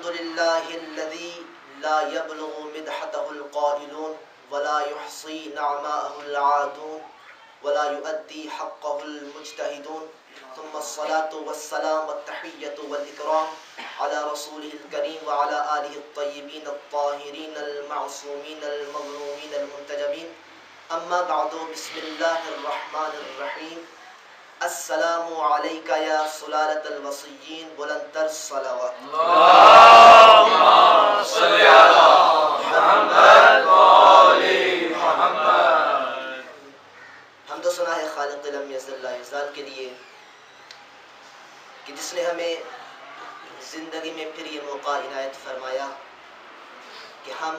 الحمد لله الذي لا يبلغ مدحته القائلون ولا يحصي نعماءه العادون ولا يؤدي حقه المجتهدون ثم الصلاة والسلام والتحية والإكرام على رسوله الكريم وعلى آله الطيبين الطاهرين المعصومين المظلومين المنتجبين أما بعد بسم الله الرحمن الرحيم السلام عليك يا سلالة الوصيين بلندر الصلوات اللهم صل على محمد وآل محمد. حمد و ثنا ہے خالق لم یزل لا یزال کے لیے کہ جس نے ہمیں زندگی میں پھر یہ موقع عنایت فرمایا کہ ہم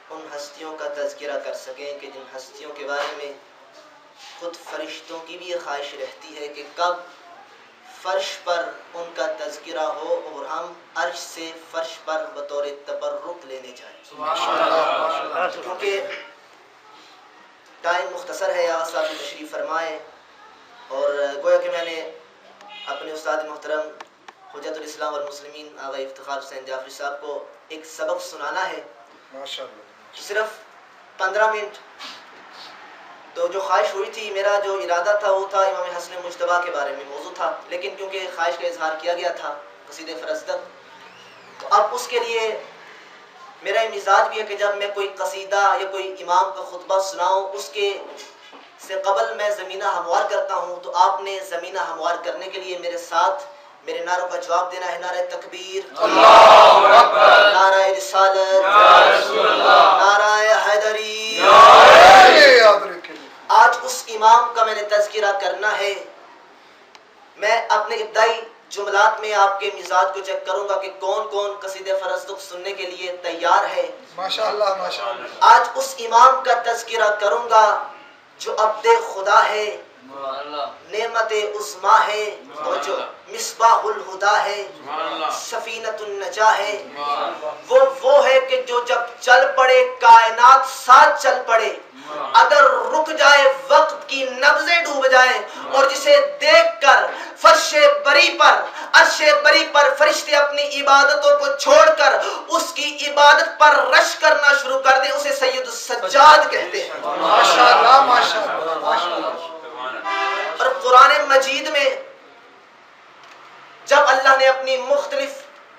ان ہستیوں کا تذکرہ کر سکیں کہ جن ہستیوں کے بارے میں خود فرشتوں کی بھی یہ خواہش رہتی ہے کہ کب فرش پر ان کا تذکرہ ہو اور ہم عرش سے فرش پر بطور تبرک لینے جائیں، کیونکہ ٹائم مختصر ہے. آغا صاحب تشریف فرمائیں اور گویا کہ میں نے اپنے استاد محترم حجت الاسلام والمسلمین آغا افتخار حسین جعفری صاحب کو ایک سبق سنانا ہے صرف 15 منٹ. تو جو خواہش ہوئی تھی، میرا جو ارادہ تھا وہ تھا امام حسن مجتبیٰ کے بارے میں موضوع تھا، لیکن کیونکہ خواہش کا اظہار کیا گیا تھا قصیدہ فرزدق، تو اب اس کے لیے میرا مزاج بھی ہے کہ جب میں کوئی قصیدہ یا کوئی امام کا خطبہ سناؤں اس کے سے قبل میں زمینہ ہموار کرتا ہوں، تو آپ نے زمینہ ہموار کرنے کے لیے میرے ساتھ میرے نعروں کا جواب دینا ہے. نعرہ تکبیر، اللہ اکبر، نعرہ رسالت، یا رسول اللہ، نعرہ حیدری. آج اس امام کا میں نے تذکرہ کرنا ہے. میں اپنے ابتدائی جملات میں آپ کے مزاج کو چیک کروں گا کہ کون کون قصیدہ فرزدق سننے کے لیے تیار ہے. ماشاءاللہ ماشاءاللہ. آج اس امام کا تذکرہ کروں گا جو عبد خدا ہے، نعمت عظمیٰ ہے، اور جو مصباح الہدا ہے، سفینۃ النجاہ ہے. وہ ہے کہ جو جب چل پڑے کائنات ساتھ چل پڑے، اگر رک جائے وقت کی نبضیں ڈوب جائیں، اور جسے دیکھ کر فرش بری پر عرش بری پر فرشتے اپنی عبادتوں کو چھوڑ کر اس کی عبادت پر رش کرنا شروع کر دیں، اسے سید السجاد کہتے ہیں. ماشاءاللہ ماشاءاللہ ماشاءاللہ. اور قرآن مجید میں جب اللہ نے اپنی مختلف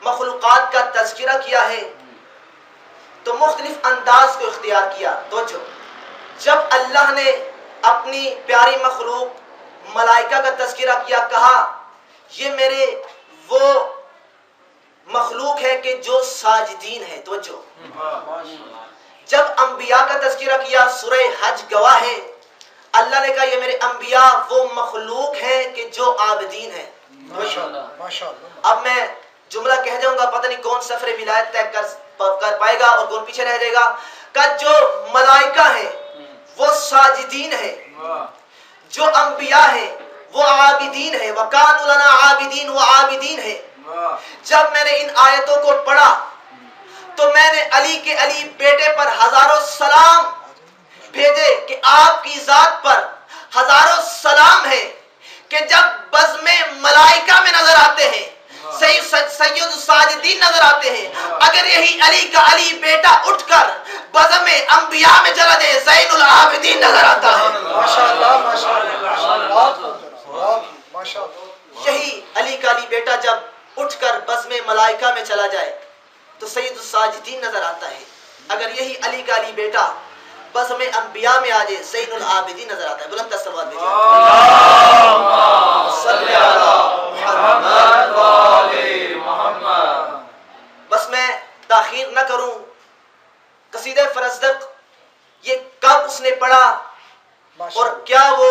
مخلوقات کا تذکرہ کیا ہے تو مختلف انداز کو اختیار کیا. تو جب اللہ نے اپنی پیاری مخلوق ملائکہ کا تذکرہ کیا، کہا یہ میرے وہ مخلوق ہے کہ جو ساجدین ہے. توجہ. جب انبیاء کا تذکرہ کیا، سورہ حج گواہ ہے، اللہ نے کہا یہ میرے انبیاء وہ مخلوق ہیں کہ جو عابدین ہیں. اب میں جملہ کہہ جاؤں گا، پتہ نہیں کون سفر ولایت طے کر پائے گا اور کون پیچھے رہ جائے گا. کہ جو ملائکہ ہیں وہ ساجدین ہیں، جو انبیاء ہیں وہ عابدین ہیں. وَكَانُوا لَنَا عَابِدِينَ، وہ عابدین ہیں. جب میں نے ان آیتوں کو پڑھا تو میں نے علی کے علی بیٹے پر ہزاروں سلام بھیجے کہ آپ کی ذات پر ہزاروں سلام ہے کہ جب بزم ملائکہ میں نظر آتے ہیں، سید الساجدین نظر آتے ہیں، اگر یہی علی کا علی بیٹا اٹھ کر بزم انبیاء میں چلا جائے زین العابدین نظر آتا ہے. ماشاءاللہ ماشاءاللہ. یہی علی کا علی بیٹا جب اٹھ کر بزم ملائکہ میں چلا جائے تو سید الساجدین نظر آتا ہے. اگر یہی علی کا علی بیٹا بزم انبیاء میں آ جائے زین العابدین نظر آتا ہے. بلند صلوات بھیجیں. اللہم صلی علی محمد وآل محمد. بس میں تاخیر نہ کروں. قصیدہ فرزدق یہ کب اس نے پڑھا اور کیا وہ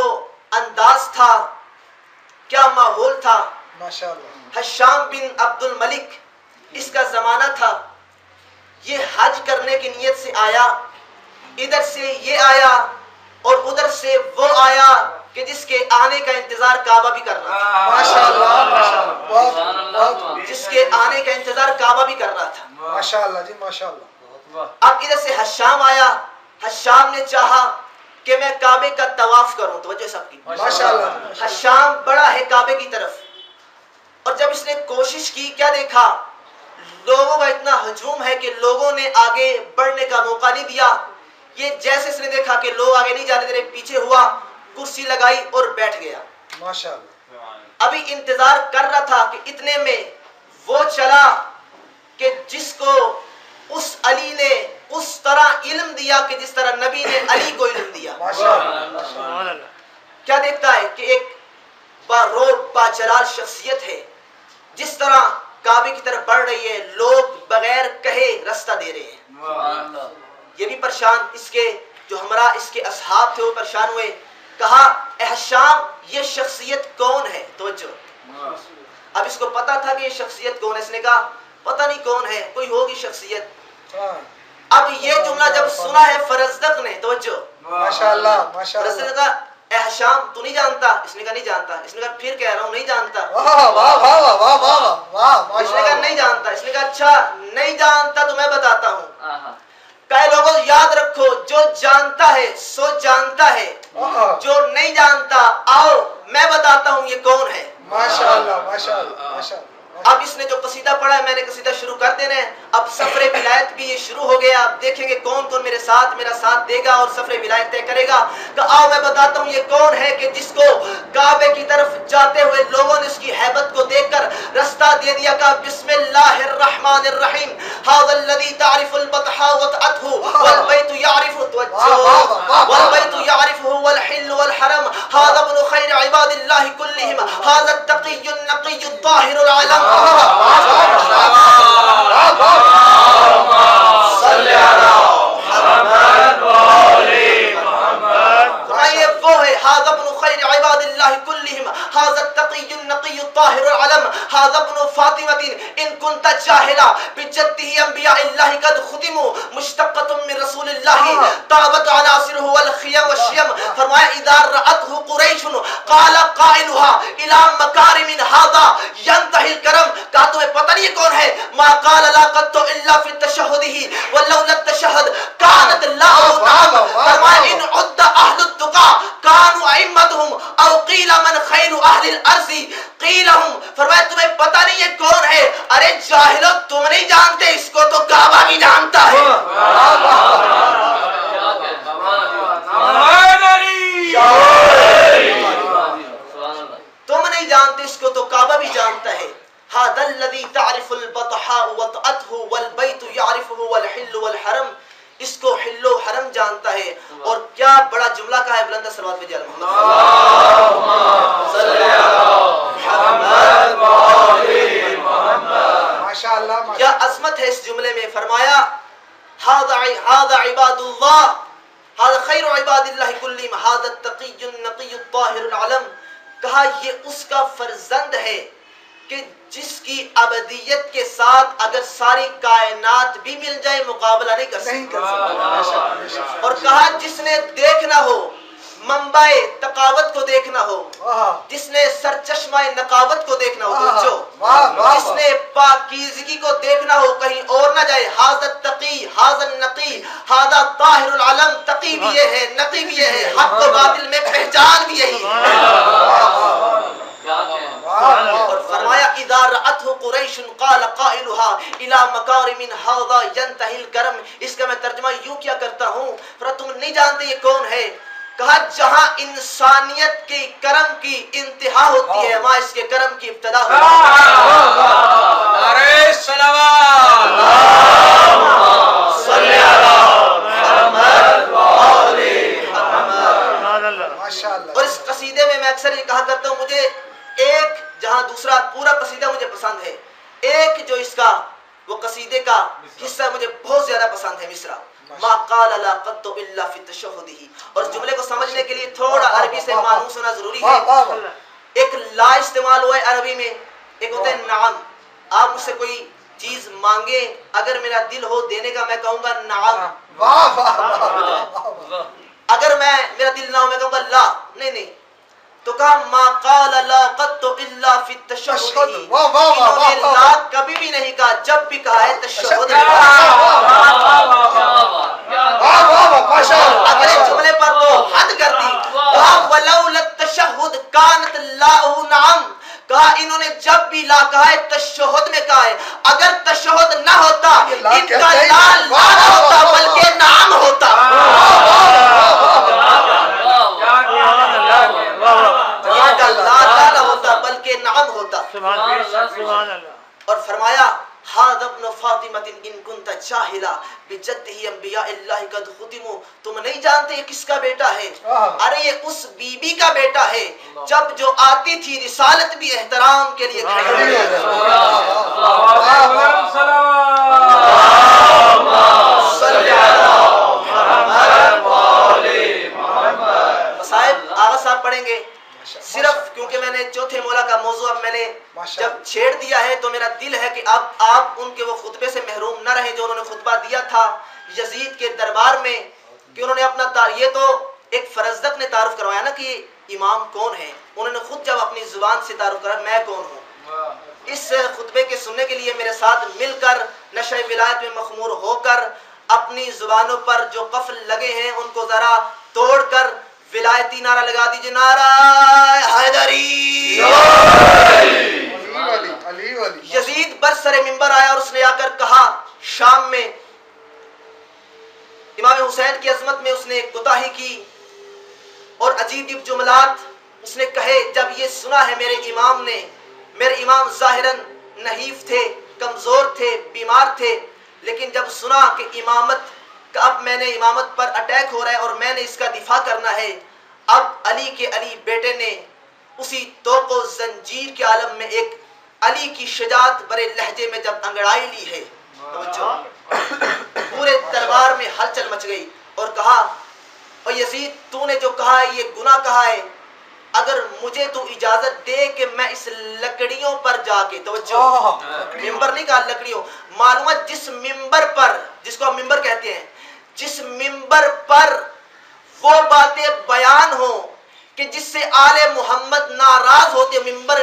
انداز تھا، کیا ماحول تھا. حشام بن عبد الملک اس کا زمانہ تھا. یہ حج کرنے کی نیت سے آیا، ادھر سے یہ آیا اور ادھر سے وہ آیا کہ جس کے آنے کا انتظار کعبہ بھی کر رہا تھا. ماشاءاللہ. جس کے آنے کا انتظار کعبہ بھی کر رہا تھا. ماشاءاللہ جی ماشاءاللہ. اب ادھر سے حشام آیا. حشام نے چاہا کہ میں کعبے کا طواف کروں. توجہ سب کی. ماشاءاللہ. حشام بڑا ہے کعبے کی طرف، اور جب اس نے کوشش کی کیا دیکھا؟ لوگوں کا اتنا ہجوم ہے کہ لوگوں نے آگے بڑھنے کا موقع نہیں دیا. یہ جیسے اس نے دیکھا کہ لوگ آگے نہیں جانے دے رہے, پیچھے ہوا, کرسی لگائی اور بیٹھ گیا. ماشاءاللہ. ابھی انتظار کر رہا تھا کہ اتنے میں وہ چلا کہ جس کو اس علی نے اس طرح علم دیا کہ جس طرح نبی نے علی کو علم دیا. ماشاءاللہ. کیا دیکھتا ہے کہ ایک باروب باجلال شخصیت ہے, جس طرح کعبے کی طرف بڑھ رہی ہے, لوگ بغیر کہے رستہ دے رہے ہیں. یہ بھی پریشان, اس کے جو ہمراہ اس کے اصحاب تھے وہ پریشان ہوئے. کہا احشام یہ شخصیت کون ہے؟ توجہ. اب اس کو پتا تھا کہ یہ شخصیت کون ہے. اس نے کہا پتہ نہیں کون ہے, کوئی ہوگی شخصیت. اب یہ جملہ جب سنا ہے فرزدق نے, توجہ, ماشاءاللہ. فرزدق نے کہا احشام تو نہیں جانتا؟ اس نے کہا نہیں جانتا. اس نے کہا پھر کہہ رہا ہوں نہیں جانتا. واہ واہ واہ واہ واہ واہ. اس نے کہا نہیں جانتا. اس نے کہا اچھا نہیں جانتا تو میں بتاتا ہوں. کہے لوگوں یاد رکھو, جو جانتا ہے سو جانتا ہے, جو نہیں جانتا آؤ میں بتاتا ہوں یہ کون ہے. ماشاءاللہ ماشاءاللہ ماشاءاللہ. اب اس نے جو قصیدہ پڑھا ہے, میں نے قصیدہ شروع کر دینا ہے. اب سفر ولایت بھی یہ شروع ہو گیا. اب دیکھیں گے کون کون میرا ساتھ دے گا اور سفر ولایت طے کرے گا. کہ آؤ میں بتاتا ہوں یہ کون ہے کہ جس کو کعبے کی طرف جاتے ہوئے لوگوں نے اس کی ہیبت کو دیکھ کر رستہ دے دیا. کہ بسم اللہ الرحمن الرحیم, ھذا الذی تعرف البطحاء وطأته والبیت یعرفه والبیت یعرفه والحل والحرم, ھذا ابن خیر عباد اللہ کلہم, ھذا التقی النقی الطاہر العلم. صلی علی محمد و آل محمد. یہ وہ ہے ھذا ابن خیر عباد اللہ کلہم, ھذا التقی النقی الطاہر العلم, ھذا ابن فاطمۃ ان کنت جاہلا بجدہ انبیاء اللہ قد ختموا مشتقۃ من رسول اللہ طابت عناصرہ والخیم والشیم. فرمایا اذا رأته قریش قال قائلها الی مکارم ھذا ینتہی الکرم. کہا تمہیں پتہ نہیں یہ کون ہے؟ ما قال لا قط الا فی تشہدہ ولولا التشہد کانت له نعم. فرمایا ان عد اہل التقى كانوا ائمتهم او قیل من خیر اہل الارض قیلهم. فرمایا تمہیں پتہ نہیں یہ کون ہے؟ ارے جاہلو تم نہیں جانتے, اس کو تو کعبہ بھی جانتا ہے. تم نہیں جانتے, اس کو تو کعبہ بھی جانتا ہے. ھذا الذی تعرف البطحاء وطأته والبیت یعرفه والحل والحرم. اس کو حل و حرم جانتا ہے. اور کیا بڑا جملہ کہا ہے, بلند صلوات بھیجئے اللہم صلی علی محمد و آل محمد. ماشاءاللہ. کیا عظمت ہے اس جملے میں. فرمایا ھذا عباد اللہ, ھذا خیر عباد اللہ کلہم, ھذا التقی النقی الطاہر العلم. کہا یہ اس کا فرزند ہے کہ جس کی ابدیت کے ساتھ اگر ساری کائنات بھی مل جائے مقابلہ نہیں کر سکتا. اور کہا جس نے دیکھنا ہو منبع تقاوت کو دیکھنا ہو, جس نے سرچشمہ نقاوت کو دیکھنا ہو, جس نے پاکیزگی کو دیکھنا ہو کہیں اور نہ جائے, ھذا التقی ھذا النقی ھذا طاہر العلم. تقی بھی یہ ہے, نقی بھی یہ ہے, حق و باطل میں پہچان بھی یہی ہے. اور فرمایا اذا رأته قریش قال قائلها الى مکارم ھذا ینتہی الکرم. اس کا میں ترجمہ یوں کیا کرتا ہوں, پر تم نہیں جانتے یہ کون ہے. کہا جہاں انسانیت کے کرم کی انتہا ہوتی ہے وہاں اس کے کرم کی ابتدا ہوتی ہے. نعرہ صلوات. صلی علی محمد و آل محمد. ماشاءاللہ. اور اس قصیدے میں اکثر یہ کہا کرتا ہوں, مجھے ایک جہاں دوسرا پورا قصیدہ مجھے پسند ہے, ایک جو اس کا وہ قصیدے کا حصہ مجھے بہت زیادہ پسند ہے, مصرع ما قال لا قط الا فی تشہدہ. اور اس جملے کو سمجھنے کے لیے تھوڑا عربی سے مانوس ہونا ضروری ہے. ایک لا استعمال ہوا ہے عربی میں, ایک ہوتا ہے نعم. آپ مجھ سے کوئی چیز مانگے, اگر میرا دل ہو دینے کا میں کہوں گا نعم. واہ واہ. اگر میں میرا دل نہ ہو میں کہوں گا لا, نہیں. تو کہا ما قال لا قط الا فی التشہد. انہوں نے لا کبھی بھی نہیں کہا, جب بھی کہا ہے تشہد. اگلے جملے پر تو حد کر دی, ولولا التشہد کانت اللہ نعم. کہا انہوں نے جب بھی لا کہا ہے تشہد میں کہا ہے، اگر تشہد نہ ہوتا ان کا لا نہ ہوتا بلکہ نام ہوتا۔ ان کا لا نہ ہوتا بلکہ نام ہوتا۔ اور فرمایا ہذا ابن فاطمۃ ان كنت جاہلا بجدہ انبیاء اللہ قد ختموا، تم نہیں جانتے یہ کس کا بیٹا ہے؟ ارے یہ اس بی بی کا بیٹا ہے جب جو آتی تھی رسالت بھی احترام کے لیے کھڑی ہوئی ہے۔ صاحب آغا صاحب پڑھیں گے صرف کیونکہ میں نے چوتھے مولا کا موضوع اب میں نے جب چھیڑ دیا ہے تو میرا دل ہے کہ اب آپ ان کے وہ خطبے سے محروم نہ رہیں جو انہوں نے خطبہ دیا تھا یزید کے دربار میں، کہ انہوں نے اپنا یہ تو ایک فرزدق نے تعارف کروایا نا کہ امام کون ہے، انہوں نے خود جب اپنی زبان سے تعارف کرا میں کون ہوں۔ اس خطبے کے سننے کے لیے میرے ساتھ مل کر نشہ ولایت میں مخمور ہو کر اپنی زبانوں پر جو قفل لگے ہیں ان کو ذرا توڑ کر ولایتی نعرہ لگا دیجئے، نعرہ حیدری۔ یزید برسر منبر آیا اور اس نے آ کر کہا شام میں امام حسین کی عظمت میں اس نے کوتاہی کی اور عجیب جملات اس نے کہے۔ جب یہ سنا ہے میرے امام نے، میرے امام ظاہراً نحیف تھے، کمزور تھے، بیمار تھے، لیکن جب سنا کہ امامت اب میں نے امامت پر اٹیک ہو رہا ہے اور میں نے اس کا دفاع کرنا ہے، اب علی کے علی بیٹے نے اسی توق و زنجیر کے عالم میں ایک علی کی شجاعت برے لہجے میں جب انگڑائی لی ہے، پورے دربار میں ہلچل مچ گئی اور کہا اور یزید تو نے جو کہا ہے یہ گناہ کہا ہے، اگر مجھے تو اجازت دے کہ میں اس لکڑیوں پر جا کے، توجہ ممبر نہیں کہا لکڑیوں، معلومات جس ممبر پر، جس کو ہم ممبر کہتے ہیں، جس ممبر پر وہ باتیں بیان ہوں کہ جس سے آل محمد ناراض ہوتے، ممبر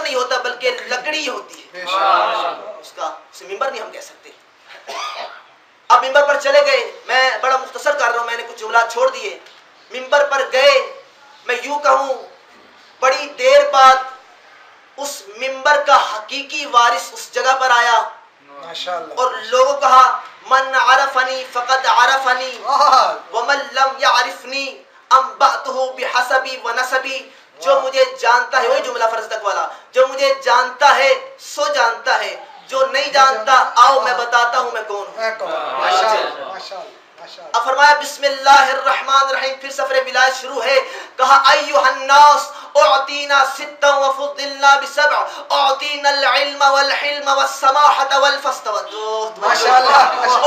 نہیں ہوتا بلکہ لکڑی ہوتی ہے، اس کا اسے ممبر نہیں ہم کہہ سکتے۔ اب ممبر پر چلے گئے، میں بڑا مختصر کر رہا ہوں، میں نے کچھ جملات چھوڑ دیے۔ ممبر پر گئے، میں یوں کہوں بڑی دیر بعد اس ممبر کا حقیقی وارث اس جگہ پر آیا اور لوگوں کہا من عرفنی فقد عرفنی ومن لم یعرفنی انبأتہ بحسبی ونسبی، جو مجھے جانتا ہے، وہی جملہ فرزدق والا، جو مجھے جانتا ہے سو جانتا ہے، جو نہیں جانتا آؤ میں بتاتا ہوں میں کون ہوں۔ اب فرمایا بسم اللہ الرحمن الرحیم، پھر سفر ولایت شروع ہے۔ کہا ایھا الناس اعطینا ستا وفضلنا بسبع، اعطینا العلم والحلم والسماحة والفصاحة،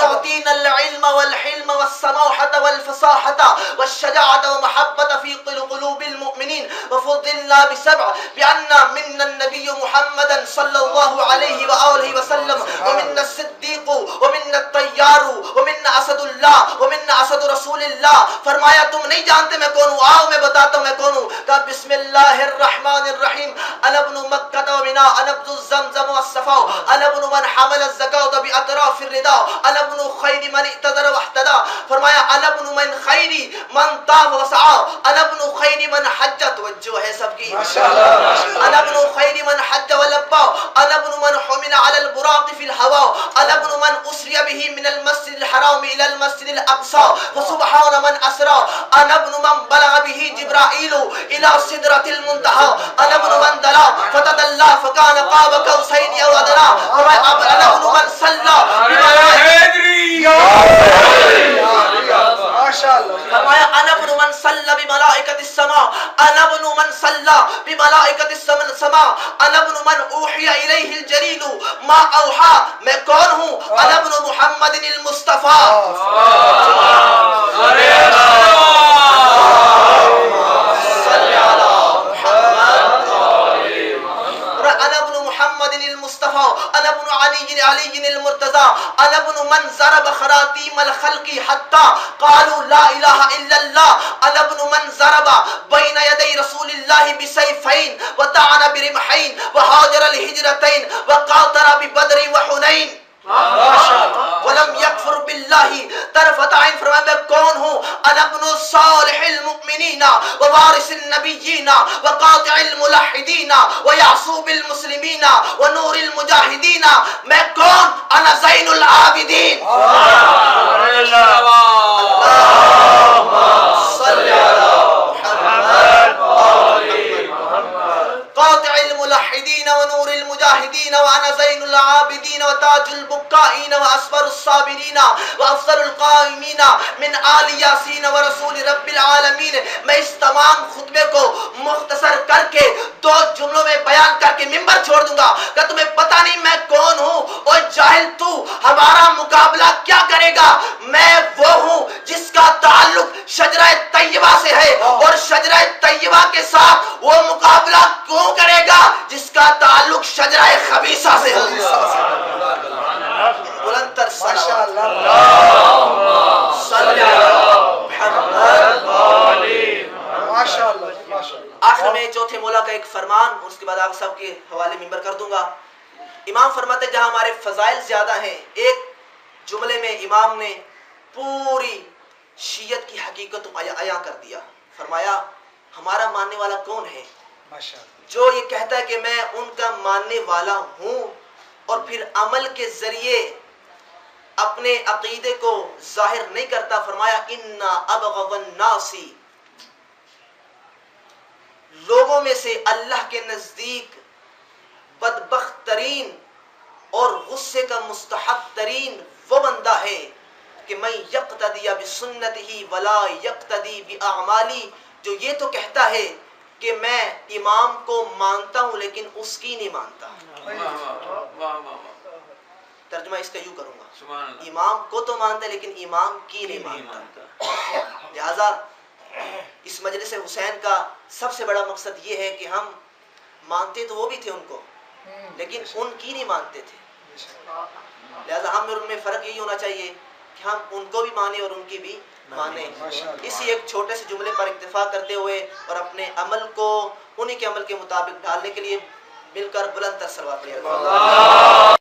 اعطینا العلم والحلم والسماحة والفصاحة والشجاعة ومحبة في قلوب المؤمنين، وفضلنا بسبع بأن منا النبي محمدا صلى الله عليه وآله وسلم، ومنا الصديق ومنا الطيار ومنا اسد اللہ ومنا اسد رسول اللہ۔ فرمایا تم نہیں جانتے میں کون ہوں، آؤ میں بتاتا ہوں میں کون ہوں۔ کہا بسم اللہ الرحمن الرحیم، انا ابن مکہ ومنا، انا ابن الزمزم والصفا، انا ابن من حمل الزکاۃ باطراف الرداء، انا ابن خیر من اعتذر واحتدى۔ فرمایا انا ابن من خیر من طاف وسعى، انا ابن خیر من حج، توجہ ہے سب کی، انا ابن خیر من حج ولبى، انا ابن من حمل على البراق في الهواء، انا ابن من اسري به من المسجد الحرام الى المسجد الاقصى، فسبحان من اسرى، انا ابن من بلغ به جبرائيل الى سدرة المنتهى، انا ابن من دلا فتدلى فكان قاب قوسين او ادنى، انا ابن من صلى فرمایا انا ابن من صلى بملائكة السماء، انا ابن من صلى بملائكة السماء، انا ابن من اوحي اليه الجليل ما اوحى، میں کون ہوں؟ انا ابن محمد المصطفى، انا ابن علي المرتضى، انا ابن من ضرب خراطيم الخلق حتى قالوا لا اله الا الله، انا ابن من ضرب بين يدي رسول الله بسيفين وطعن برمحين وهاجر الهجرتين وقاتل ببدر وحنين ولم يكفر بالله طرفة عين۔ فرمایا میں کون کون ہوں؟ انا ابن صالح المؤمنین ووارث النبیین وقاطع الملحدین ویعصوب المسلمین ونور المجاہدین. میں کون؟ انا زین العابدین. قاطع الملحدین ونور المجاہدین وانا زین العابدین وتاج البکائین واسفر الصابرین وافضل القائمین من آل یاسین ورسول رب العالمین. میں اس تمام خطبے کو مختصر کر کے 2 جملوں میں بیان کر کے منبر چھوڑ دوں گا کہ تمہیں پتہ نہیں میں کون ہوں. اور جاہل تو ہمارا مقابلہ کیا کرے گا؟ میں وہ ہوں جس کا تعلق شجرہ طیبہ سے ہے، اور شجرہ طیبہ کے ساتھ وہ مقابلہ کیوں کرے گا جس کا تعلق شجرہ خبیثہ سے ہے. بلند تر ماشاء صلوات. اللہ صلی اللہ محمد. ماشاء اللہ ماشاء اللہ. آخر میں چوتھے مولا کا ایک فرمان، اس کے بعد آپ سب کے حوالے منبر کر دوں گا. امام فرماتے جہاں ہمارے فضائل زیادہ ہیں، ایک جملے میں امام نے پوری شیعت کی حقیقت عیاں کر دیا. فرمایا ہمارا ماننے والا کون ہے؟ ماشاء اللہ. جو یہ کہتا ہے کہ میں ان کا ماننے والا ہوں اور پھر عمل کے ذریعے اپنے عقیدے کو ظاہر نہیں کرتا. فرمایا انا ابغض الناس، لوگوں میں سے اللہ کے نزدیک بدبخت ترین اور غصے کا مستحق ترین وہ بندہ ہے کہ میں یقتدی بسنتہ ولا یقتدی باعمالی، جو یہ تو کہتا ہے کہ میں امام کو مانتا ہوں لیکن اس کی نہیں مانتا. ترجمہ اس کا یوں کروں گا، امام کو تو مانتا ہے لیکن امام کی نہیں مانتا. لہذا اس مجلس حسین کا سب سے بڑا مقصد یہ ہے کہ ہم مانتے تو وہ بھی تھے ان کو لیکن ان کی نہیں مانتے تھے. لہذا ہم اور ان میں فرق یہی ہونا چاہیے کہ ہم ان کو بھی مانیں اور ان کی بھی مانیں. اسی ایک چھوٹے سے جملے پر اکتفا کرتے ہوئے اور اپنے عمل کو انہی کے عمل کے مطابق ڈالنے کے لیے مل کر بلند تر صلوات پڑھیے.